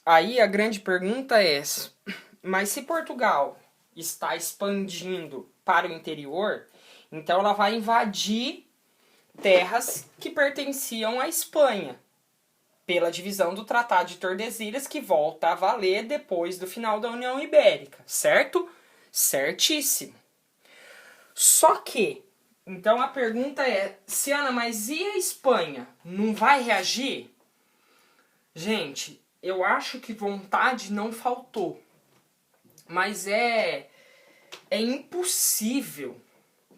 Aí a grande pergunta é: mas se Portugal está expandindo para o interior, então ela vai invadir terras que pertenciam à Espanha, pela divisão do Tratado de Tordesilhas, que volta a valer depois do final da União Ibérica, certo? Certíssimo. Só que, então a pergunta é, Ciana, mas e a Espanha? Não vai reagir? Gente, eu acho que vontade não faltou. Mas é impossível,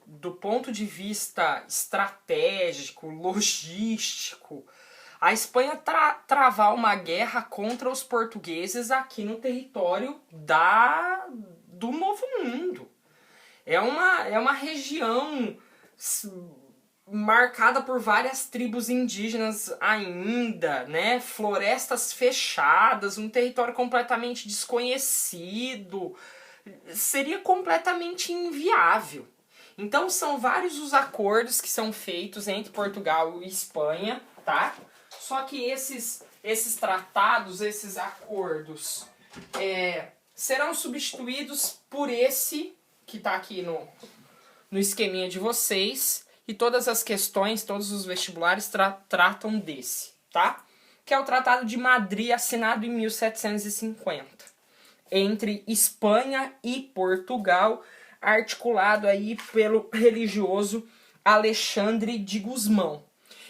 do ponto de vista estratégico, logístico, a Espanha travar uma guerra contra os portugueses aqui no território do Novo Mundo. É uma região marcada por várias tribos indígenas ainda, né? Florestas fechadas, um território completamente desconhecido. Seria completamente inviável. Então são vários os acordos que são feitos entre Portugal e Espanha, tá? Só que esses tratados, esses acordos, serão substituídos por esse que está aqui no esqueminha de vocês, e todas as questões, todos os vestibulares tratam desse, tá? Que é o Tratado de Madrid, assinado em 1750, entre Espanha e Portugal, articulado aí pelo religioso Alexandre de Gusmão.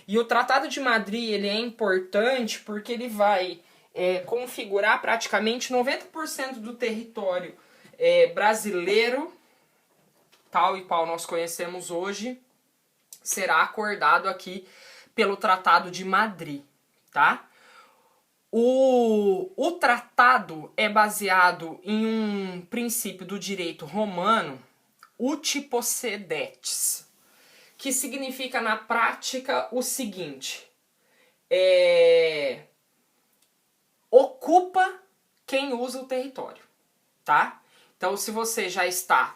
E o Tratado de Madrid ele é importante porque ele vai configurar praticamente 90% do território brasileiro, tal e qual nós conhecemos hoje, será acordado aqui pelo Tratado de Madrid, tá? O tratado é baseado em um princípio do direito romano, uti possidetis, que significa na prática o seguinte: ocupa quem usa o território, tá? Então, se você já está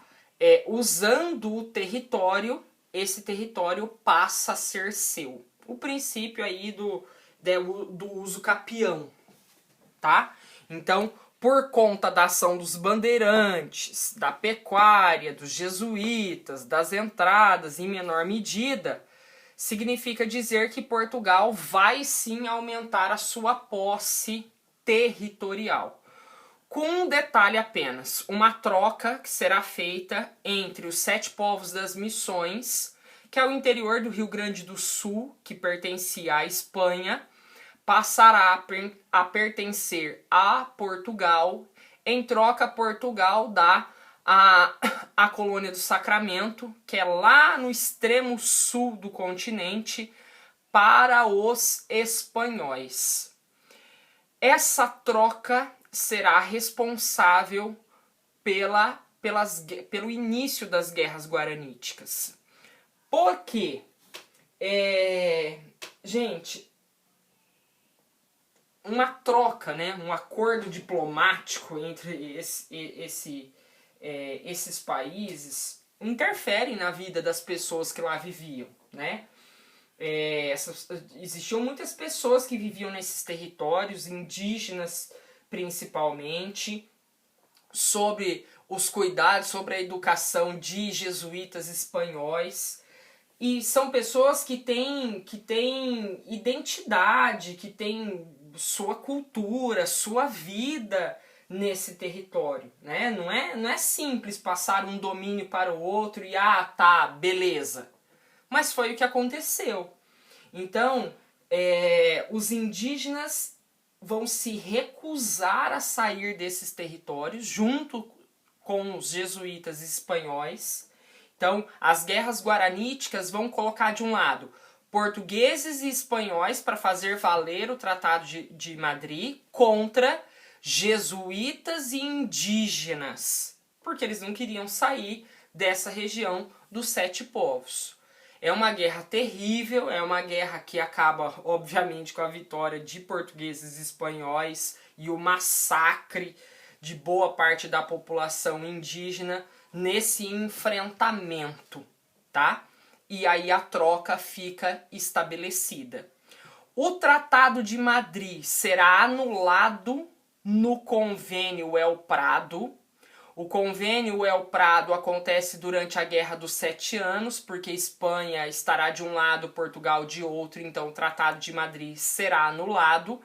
usando o território, esse território passa a ser seu. O princípio aí do uso capião, tá? Então, por conta da ação dos bandeirantes, da pecuária, dos jesuítas, das entradas em menor medida, significa dizer que Portugal vai sim aumentar a sua posse territorial. Com um detalhe apenas, uma troca que será feita entre os 7 povos das Missões, que é o interior do Rio Grande do Sul, que pertencia à Espanha, passará a pertencer a Portugal. Em troca, Portugal dá a colônia do Sacramento, que é lá no extremo sul do continente, para os espanhóis. Essa troca será responsável pelo início das guerras guaraníticas. Por quê? Gente, uma troca, né, um acordo diplomático entre esses países interferem na vida das pessoas que lá viviam, né? Existiam muitas pessoas que viviam nesses territórios, indígenas principalmente, sobre os cuidados, sobre a educação de jesuítas espanhóis. E são pessoas que têm identidade, que têm sua cultura, sua vida nesse território, né? Não é simples passar um domínio para o outro e tá, beleza. Mas foi o que aconteceu. Então, os indígenas vão se recusar a sair desses territórios junto com os jesuítas espanhóis. Então, as guerras guaraníticas vão colocar de um lado portugueses e espanhóis para fazer valer o Tratado de Madrid contra jesuítas e indígenas, porque eles não queriam sair dessa região dos 7 povos. É uma guerra terrível, é uma guerra que acaba, obviamente, com a vitória de portugueses e espanhóis e o massacre de boa parte da população indígena nesse enfrentamento, tá? E aí a troca fica estabelecida. O Tratado de Madrid será anulado no Convênio El Prado. O Convênio El Prado acontece durante a Guerra dos 7 Anos, porque Espanha estará de um lado, Portugal de outro, então o Tratado de Madrid será anulado.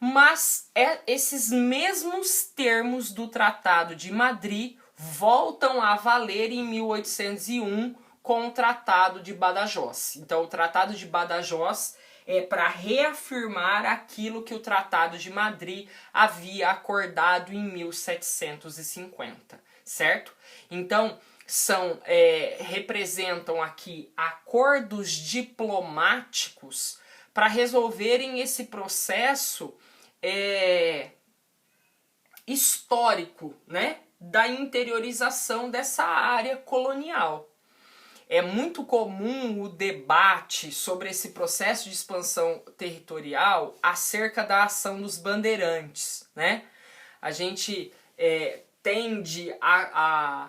Mas esses mesmos termos do Tratado de Madrid voltam a valer em 1801 com o Tratado de Badajoz. Então o Tratado de Badajoz é para reafirmar aquilo que o Tratado de Madrid havia acordado em 1750, certo? Então, representam aqui acordos diplomáticos para resolverem esse processo histórico, né, da interiorização dessa área colonial. É muito comum o debate sobre esse processo de expansão territorial acerca da ação dos bandeirantes, né? A gente tende a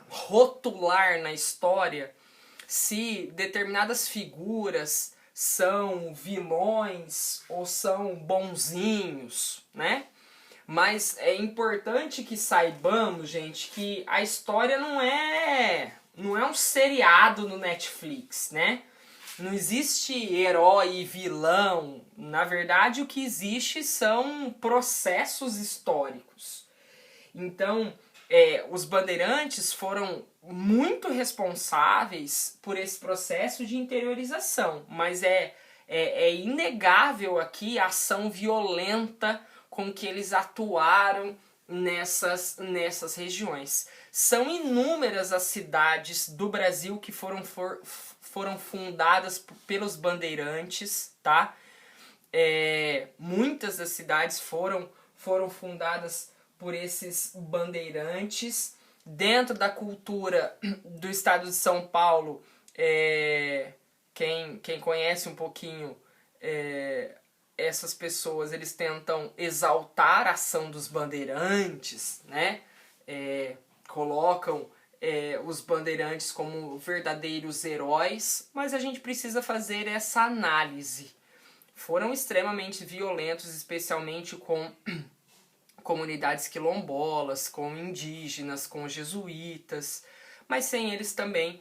rotular na história se determinadas figuras são vilões ou são bonzinhos, né? Mas é importante que saibamos, gente, que a história não é um seriado no Netflix, né? Não existe herói e vilão. Na verdade, o que existe são processos históricos. Então, os bandeirantes foram muito responsáveis por esse processo de interiorização, mas é inegável aqui a ação violenta com que eles atuaram nessas regiões. São inúmeras as cidades do Brasil que foram fundadas pelos bandeirantes, tá? Muitas das cidades foram fundadas por esses bandeirantes. Dentro da cultura do estado de São Paulo, quem conhece um pouquinho essas pessoas, eles tentam exaltar a ação dos bandeirantes, né? Colocam os bandeirantes como verdadeiros heróis, mas a gente precisa fazer essa análise. Foram extremamente violentos, especialmente com comunidades quilombolas, com indígenas, com jesuítas, mas sem eles também,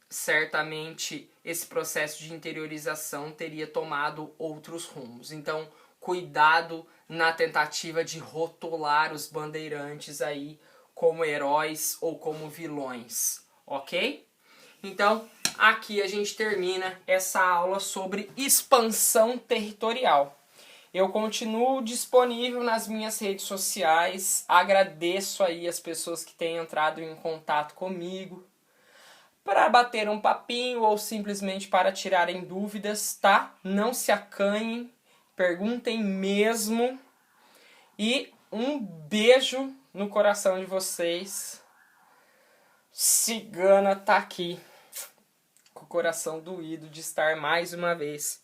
certamente, esse processo de interiorização teria tomado outros rumos. Então, cuidado na tentativa de rotular os bandeirantes aí como heróis ou como vilões, ok? Então, aqui a gente termina essa aula sobre expansão territorial. Eu continuo disponível nas minhas redes sociais. Agradeço aí as pessoas que têm entrado em contato comigo para bater um papinho ou simplesmente para tirarem dúvidas, tá? Não se acanhem, perguntem mesmo. E um beijo no coração de vocês. Cigana tá aqui com o coração doído de estar mais uma vez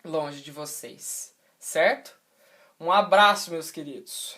longe de vocês. Certo? Um abraço, meus queridos.